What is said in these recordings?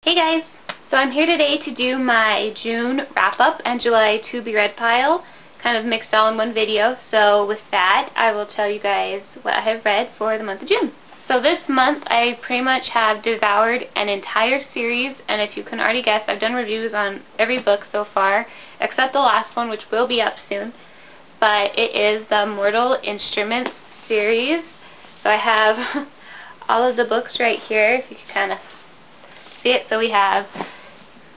Hey guys! So I'm here today to do my June wrap-up and July to be read pile, kind of mixed all in one video. So with that, I will tell you guys what I have read for the month of June. So this month, I pretty much have devoured an entire series, and if you can already guess, I've done reviews on every book so far, except the last one, which will be up soon. But it is the Mortal Instruments series. So I have all of the books right here, if you can kind of see it. So we have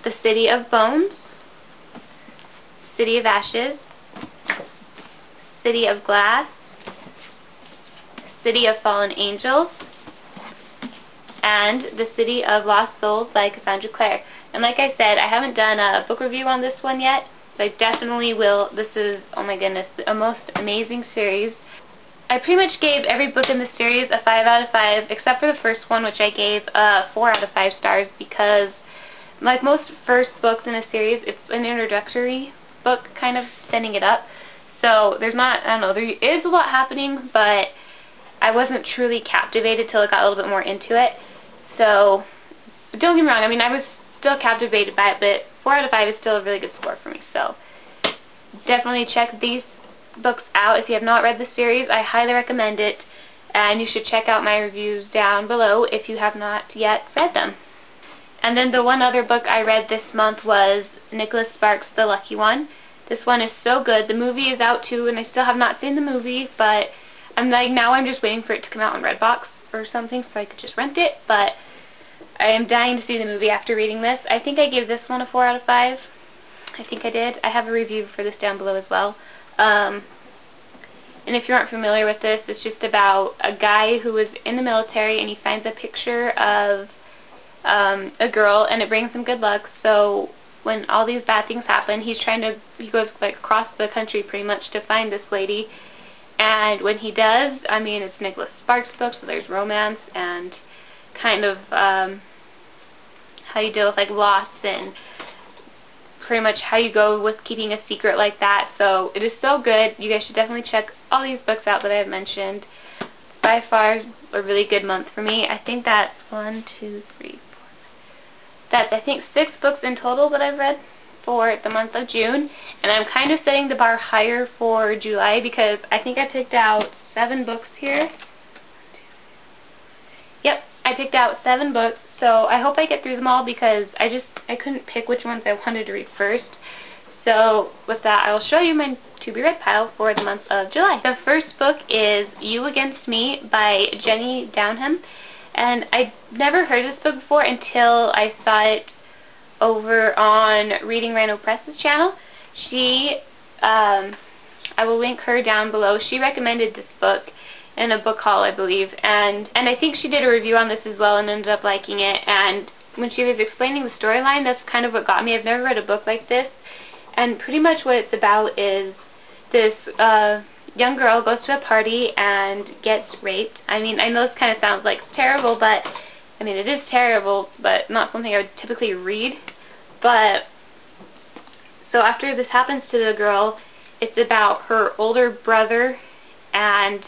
The City of Bones, City of Ashes, City of Glass, City of Fallen Angels, and The City of Lost Souls by Clair. And like I said, I haven't done a book review on this one yet, but I definitely will. This is, oh my goodness, a most amazing series. I pretty much gave every book in the series a 5 out of 5, except for the first one, which I gave 4 out of 5 stars, because like most first books in a series, it's an introductory book, kind of setting it up. So there's not, I don't know, there is a lot happening, but I wasn't truly captivated till I got a little bit more into it. So don't get me wrong, I mean, I was still captivated by it, but 4 out of 5 is still a really good score for me. So definitely check these books out. If you have not read the series, I highly recommend it, and you should check out my reviews down below if you have not yet read them. And then the one other book I read this month was Nicholas Sparks' The Lucky One. This one is so good. The movie is out too, and I still have not seen the movie, but now I'm just waiting for it to come out on Redbox or something so I could just rent it, but I am dying to see the movie after reading this. I think I gave this one a 4 out of 5. I think I did. I have a review for this down below as well. And if you aren't familiar with this, it's just about a guy who was in the military, and he finds a picture of a girl, and it brings him good luck. So when all these bad things happen, he goes like across the country pretty much to find this lady. And when he does, I mean, it's Nicholas Sparks' book, so there's romance and kind of how you deal with like loss and pretty much how you go with keeping a secret like that. So it is so good. You guys should definitely check all these books out that I have mentioned. By far a really good month for me. I think that's 1, 2, 3, 4. That's, I think, 6 books in total that I've read for the month of June. And I'm kind of setting the bar higher for July because I think I picked out 7 books here. Yep, I picked out 7 books. So I hope I get through them all because I couldn't pick which ones I wanted to read first. So with that, I will show you my to be read pile for the month of July. The first book is You Against Me by Jenny Downham. And I never heard this book before until I saw it over on Reading Rhino Press's channel. I will link her down below. She recommended this book in a book haul, I believe, and I think she did a review on this as well and ended up liking it. And when she was explaining the storyline, that's kind of what got me. I've never read a book like this, and pretty much what it's about is this young girl goes to a party and gets raped. I mean, I know this kind of sounds like terrible, but I mean, it is terrible, but not something I would typically read. But so after this happens to the girl, it's about her older brother and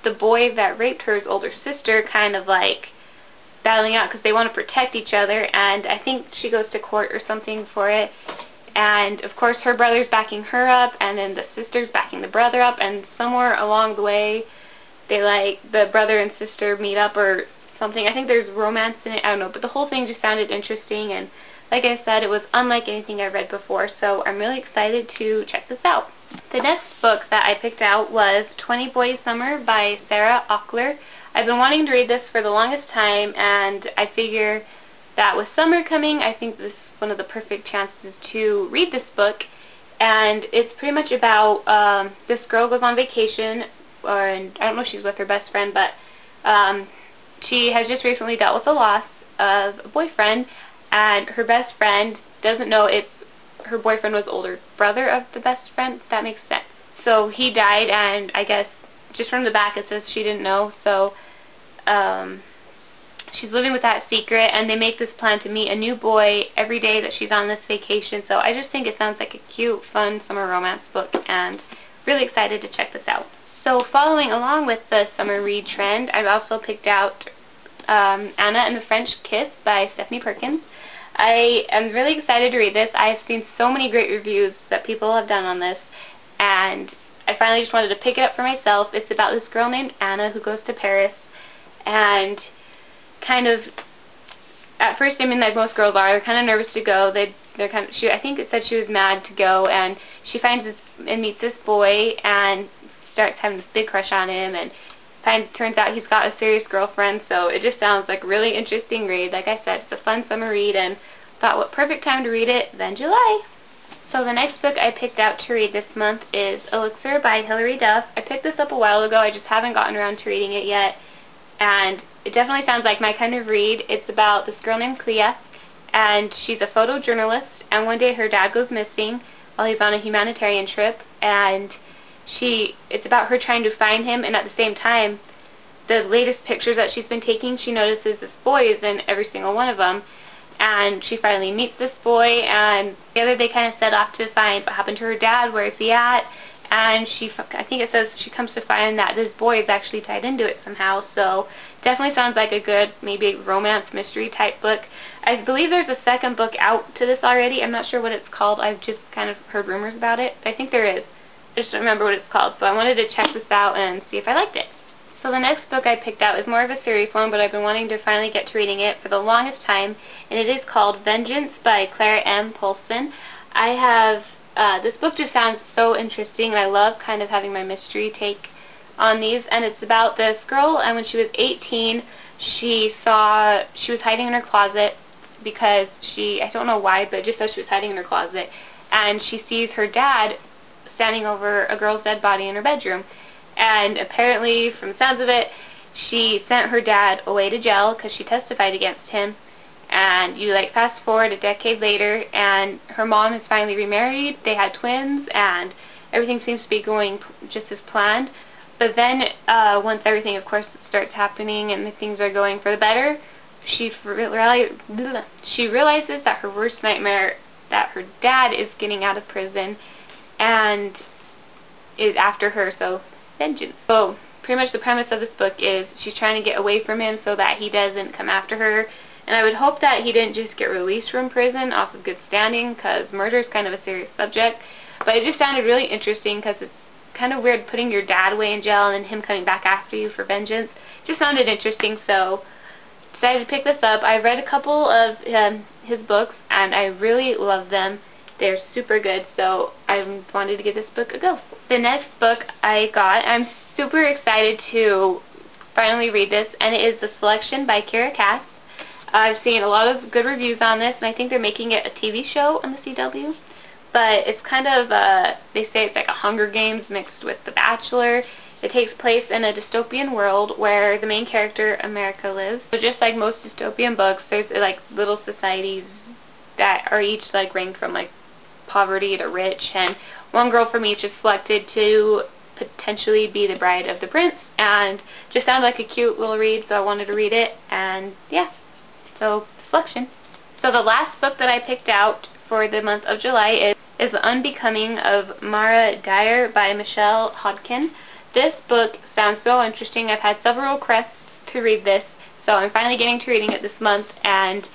the boy that raped her's older sister kind of like battling out because they want to protect each other, and I think she goes to court or something for it. And of course her brother's backing her up, and then the sister's backing the brother up, and somewhere along the way the brother and sister meet up or something. I think there's romance in it, I don't know, but the whole thing just sounded interesting, and like I said, it was unlike anything I've read before, so I'm really excited to check this out. The next book that I picked out was 20 Boys Summer by Sarah Ockler. I've been wanting to read this for the longest time, and I figure that with summer coming, I think this is one of the perfect chances to read this book. And it's pretty much about this girl goes on vacation, and I don't know if she's with her best friend, but she has just recently dealt with the loss of a boyfriend, and her best friend doesn't know if her boyfriend was older brother of the best friend, if that makes sense. So he died, and I guess just from the back it says she didn't know, so she's living with that secret, and they make this plan to meet a new boy every day that she's on this vacation. So I just think it sounds like a cute, fun summer romance book, and really excited to check this out. So following along with the summer read trend, I've also picked out Anna and the French Kiss by Stephanie Perkins. I am really excited to read this. I've seen so many great reviews that people have done on this, and I finally just wanted to pick it up for myself. It's about this girl named Anna who goes to Paris, and kind of, at first, I mean, like most girls are, they're kind of nervous to go. They're kind of, I think it said she was mad to go, and she finds this and meets this boy and starts having this big crush on him, and turns out he's got a serious girlfriend. So it just sounds like a really interesting read. Like I said, it's a fun summer read, and thought what perfect time to read it than July. So the next book I picked out to read this month is Elixir by Hilary Duff. I picked this up a while ago. I just haven't gotten around to reading it yet, and it definitely sounds like my kind of read. It's about this girl named Clair, and she's a photojournalist, and one day her dad goes missing while he's on a humanitarian trip, and it's about her trying to find him, and at the same time, the latest pictures that she's been taking, she notices this boy is in every single one of them, and she finally meets this boy, and together they kind of set off to find what happened to her dad, where is he at, and I think it says she comes to find that this boy is actually tied into it somehow. So definitely sounds like a good, maybe romance mystery type book. I believe there's a second book out to this already. I'm not sure what it's called. I've just kind of heard rumors about it. I think there is. I just don't remember what it's called. So I wanted to check this out and see if I liked it. So the next book I picked out is more of a series one, but I've been wanting to finally get to reading it for the longest time, and it is called Vengeance by Clair and Poulson. This book just sounds so interesting, and I love kind of having my mystery take on these, and it's about this girl, and when she was 18, she was hiding in her closet because I don't know why, but it just says she was hiding in her closet, and she sees her dad standing over a girl's dead body in her bedroom. And apparently, from the sounds of it, she sent her dad away to jail because she testified against him. And you fast forward a decade later, and her mom is finally remarried. They had twins, and everything seems to be going just as planned. But then, once everything, of course, starts happening and things are going for the better, she realizes that her worst nightmare, that her dad is getting out of prison and is after her. So vengeance. So pretty much the premise of this book is she's trying to get away from him so that he doesn't come after her. And I would hope that he didn't just get released from prison off of good standing, because murder is kind of a serious subject. But it just sounded really interesting because it's kind of weird putting your dad away in jail and then him coming back after you for vengeance. It just sounded interesting, so decided to pick this up. I read a couple of his books, and I really love them. They're super good, so I wanted to give this book a go. The next book I'm super excited to finally read this, and it is The Selection by Kiera. I've seen a lot of good reviews on this, and I think they're making it a TV show on the CW. But it's kind of, they say it's like a Hunger Games mixed with The Bachelor. It takes place in a dystopian world where the main character, America, lives. So just like most dystopian books, there's little societies that are each ranked from poverty to rich, and one girl from each is selected to potentially be the bride of the prince, and just sounded like a cute little read, so I wanted to read it, and yeah, so Selection. So the last book that I picked out for the month of July is The Unbecoming of Mara Dyer by Michelle Hodkin. This book sounds so interesting. I've had several requests to read this, so I'm finally getting to reading it this month, and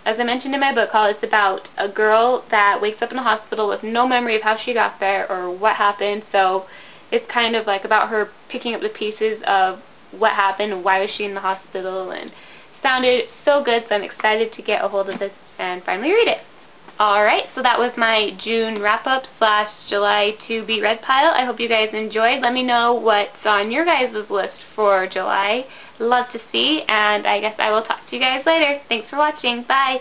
as I mentioned in my book haul, it's about a girl that wakes up in a hospital with no memory of how she got there or what happened. So it's kind of about her picking up the pieces of what happened and why was she in the hospital, and sounded so good, so I'm excited to get a hold of this and finally read it. Alright, so that was my June wrap-up / July to be read pile. I hope you guys enjoyed. Let me know what's on your guys' list for July. Love to see, and I guess I will talk to you guys later. Thanks for watching. Bye!